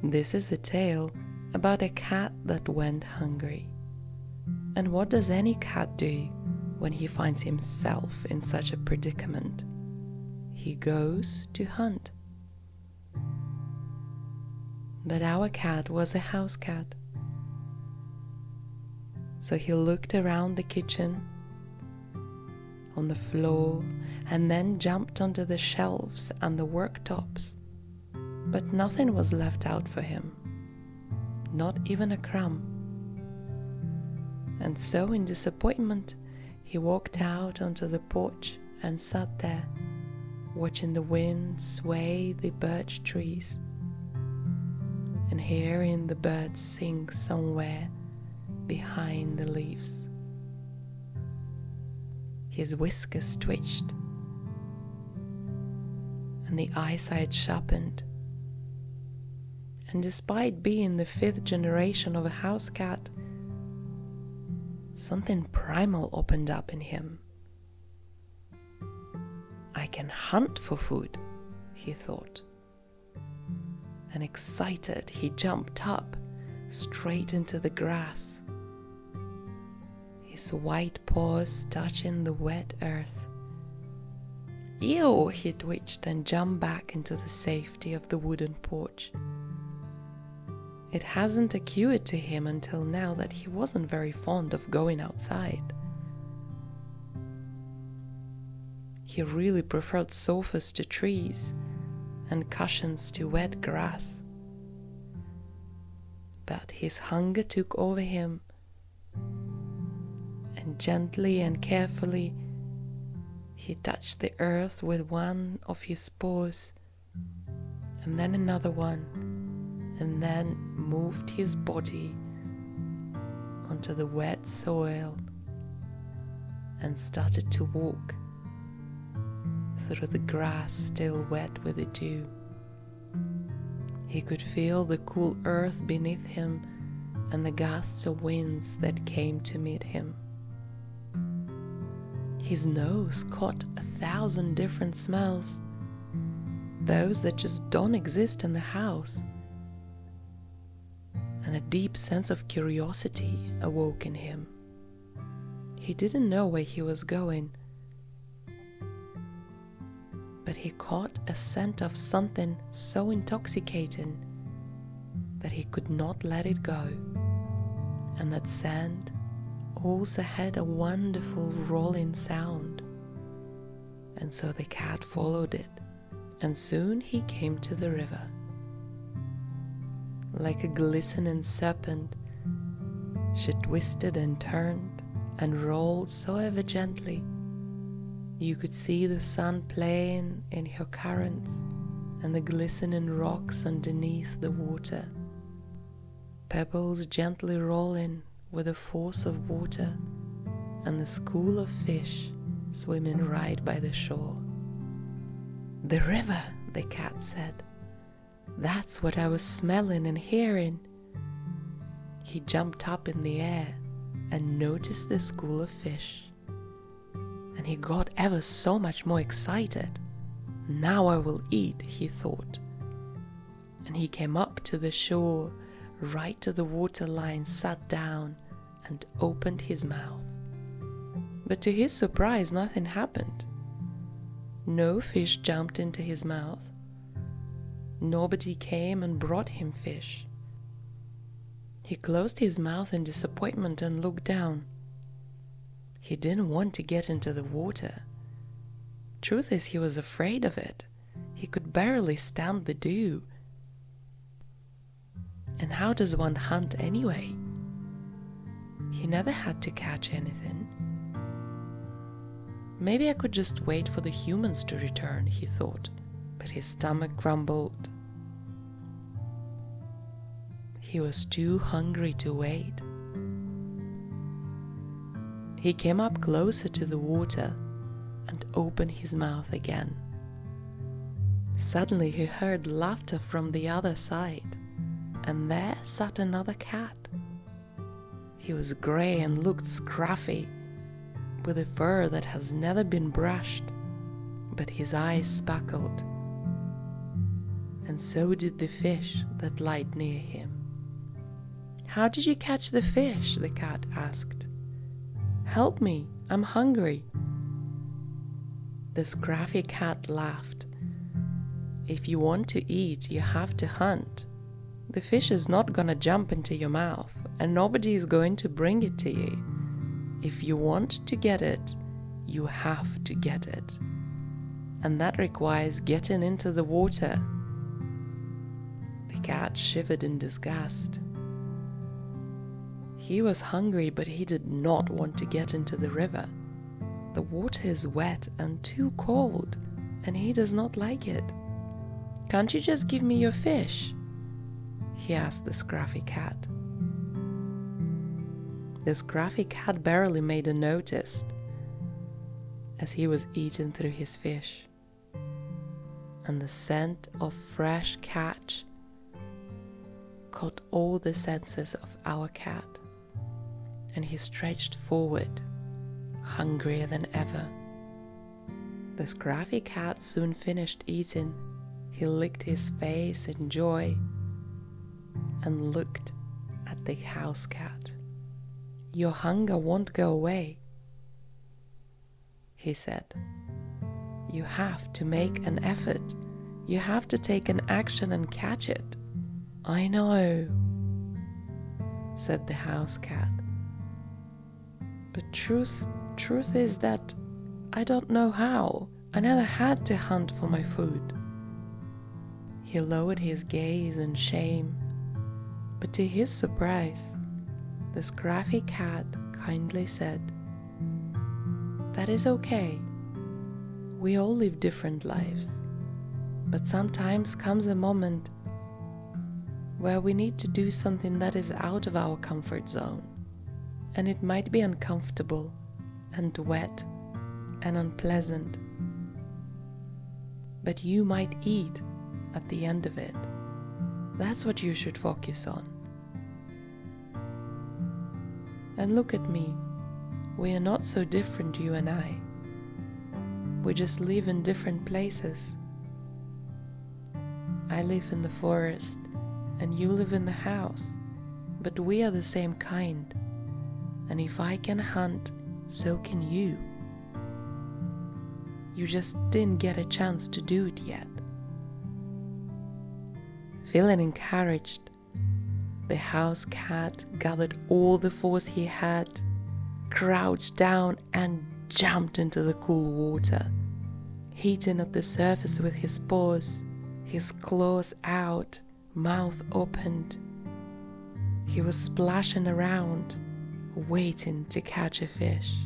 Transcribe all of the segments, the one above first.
This is a tale about a cat that went hungry. And what does any cat do when he finds himself in such a predicament? He goes to hunt. But our cat was a house cat. So he looked around the kitchen, on the floor, and then jumped onto the shelves and the worktops. But nothing was left out for him, not even a crumb. And so in disappointment, he walked out onto the porch and sat there, watching the wind sway the birch trees and hearing the birds sing somewhere behind the leaves. His whiskers twitched and the eyesight sharpened. And despite being the 5th generation of a house cat, something primal opened up in him. I can hunt for food, he thought. And excited, he jumped up straight into the grass, his white paws touching the wet earth. Ew, he twitched and jumped back into the safety of the wooden porch. It hasn't occurred to him until now that he wasn't very fond of going outside. He really preferred sofas to trees and cushions to wet grass. But his hunger took over him, and gently and carefully he touched the earth with one of his paws, and then another one, and then moved his body onto the wet soil and started to walk through the grass still wet with the dew. He could feel the cool earth beneath him and the gusts of winds that came to meet him. His nose caught 1,000 different smells, those that just don't exist in the house. And a deep sense of curiosity awoke in him. He didn't know where he was going, but he caught a scent of something so intoxicating that he could not let it go. And that scent also had a wonderful rolling sound. And so the cat followed it, and soon he came to the river. Like a glistening serpent, she twisted and turned and rolled so ever gently. You could see the sun playing in her currents and the glistening rocks underneath the water. Pebbles gently rolling with the force of water, and the school of fish swimming right by the shore. "The river," the cat said. "That's what I was smelling and hearing." He jumped up in the air and noticed the school of fish. And he got ever so much more excited. "Now I will eat," he thought. And he came up to the shore, right to the waterline, sat down and opened his mouth. But to his surprise, nothing happened. No fish jumped into his mouth. Nobody came and brought him fish. He closed his mouth in disappointment and looked down. He didn't want to get into the water. Truth is, he was afraid of it. He could barely stand the dew. And how does one hunt anyway? He never had to catch anything. Maybe I could just wait for the humans to return, he thought, but his stomach grumbled. He was too hungry to wait. He came up closer to the water and opened his mouth again. Suddenly he heard laughter from the other side, and there sat another cat. He was grey and looked scruffy, with a fur that has never been brushed, but his eyes sparkled. and so did the fish that lied near him. "How did you catch the fish?" the cat asked. "Help me, I'm hungry." The scruffy cat laughed. "If you want to eat, you have to hunt. The fish is not gonna jump into your mouth, and nobody is going to bring it to you. If you want to get it, you have to get it. And that requires getting into the water." The cat shivered in disgust. He was hungry, but he did not want to get into the river. The water is wet and too cold, and he does not like it. "Can't you just give me your fish?" he asked the scruffy cat. The scruffy cat barely made a notice as he was eating through his fish, and the scent of fresh catch caught all the senses of our cat, and he stretched forward, hungrier than ever. The scruffy cat soon finished eating. He licked his face in joy and looked at the house cat. "Your hunger won't go away," he said. "You have to make an effort. You have to take an action and catch it." "I know," said the house cat. "But truth is that I don't know how. I never had to hunt for my food." He lowered his gaze in shame, but to his surprise, the scruffy cat kindly said, "That is okay. We all live different lives, but sometimes comes a moment where we need to do something that is out of our comfort zone, and it might be uncomfortable and wet and unpleasant, but you might eat at the end of it. That's what you should focus on. And look at me. We are not so different, you and I. We just live in different places. I live in the forest and you live in the house, but we are the same kind. And if I can hunt, so can you. You just didn't get a chance to do it yet." Feeling encouraged, the house cat gathered all the force he had, crouched down and jumped into the cool water, heating at the surface with his paws, his claws out, mouth opened. He was splashing around, waiting to catch a fish.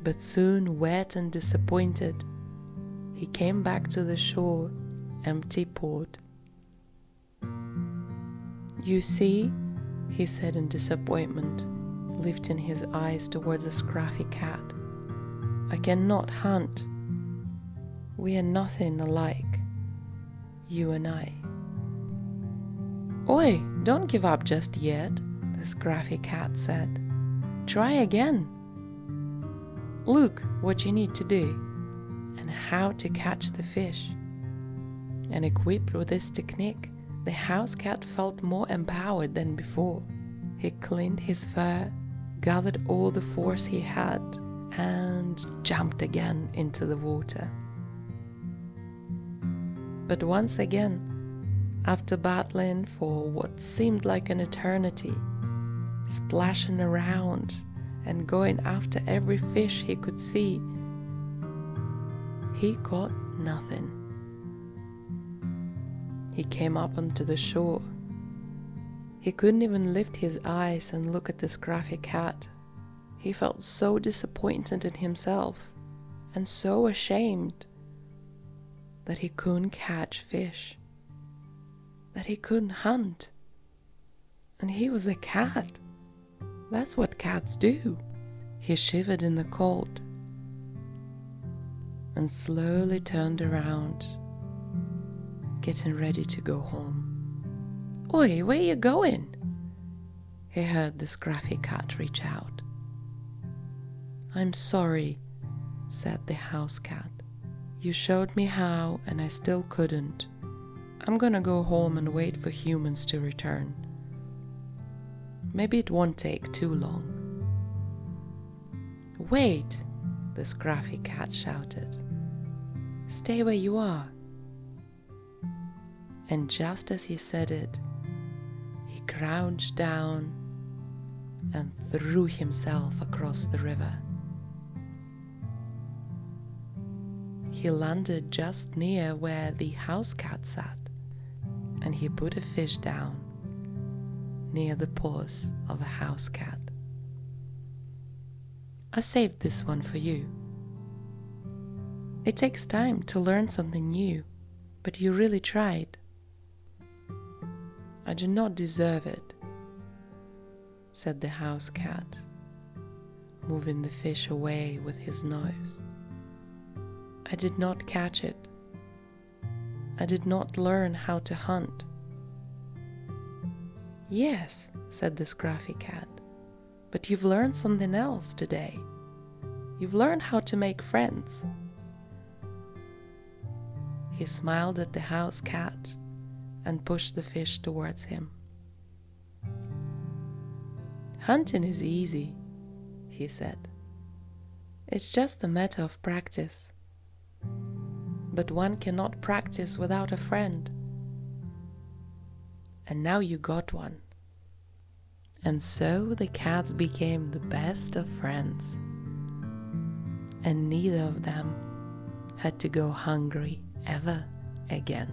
But soon, wet and disappointed, he came back to the shore, empty-pawed. "You see," he said in disappointment, lifting his eyes towards the scruffy cat, "I cannot hunt. We are nothing alike, you and I." "Oi, don't give up just yet," the scruffy cat said. "Try again. Look what you need to do and how to catch the fish." And equipped with this technique, the house cat felt more empowered than before. He cleaned his fur, gathered all the force he had, and jumped again into the water. But once again, after battling for what seemed like an eternity, splashing around and going after every fish he could see, he caught nothing. He came up onto the shore. He couldn't even lift his eyes and look at the scruffy cat. He felt so disappointed in himself and so ashamed that he couldn't catch fish, that he couldn't hunt. And he was a cat. That's what cats do. He shivered in the cold and slowly turned around, getting ready to go home. "Oi, where you going?" he heard the scruffy cat reach out. "I'm sorry," said the house cat. You showed me how, and I still couldn't. I'm gonna go home and wait for humans to return. Maybe it won't take too long." "Wait!" the scruffy cat shouted. "Stay where you are." And just as he said it, he crouched down and threw himself across the river. He landed just near where the house cat sat, and he put a fish down near the paws of a house cat. "I saved this one for you. It takes time to learn something new, but you really tried. I do not deserve it," said the house cat, moving the fish away with his nose. "I did not catch it. I did not learn how to hunt." "Yes," said the scruffy cat, "but you've learned something else today. You've learned how to make friends." He smiled at the house cat and pushed the fish towards him. "Hunting is easy," he said. "It's just a matter of practice. But one cannot practice without a friend. And now you got one." And so the cats became the best of friends, and neither of them had to go hungry ever again.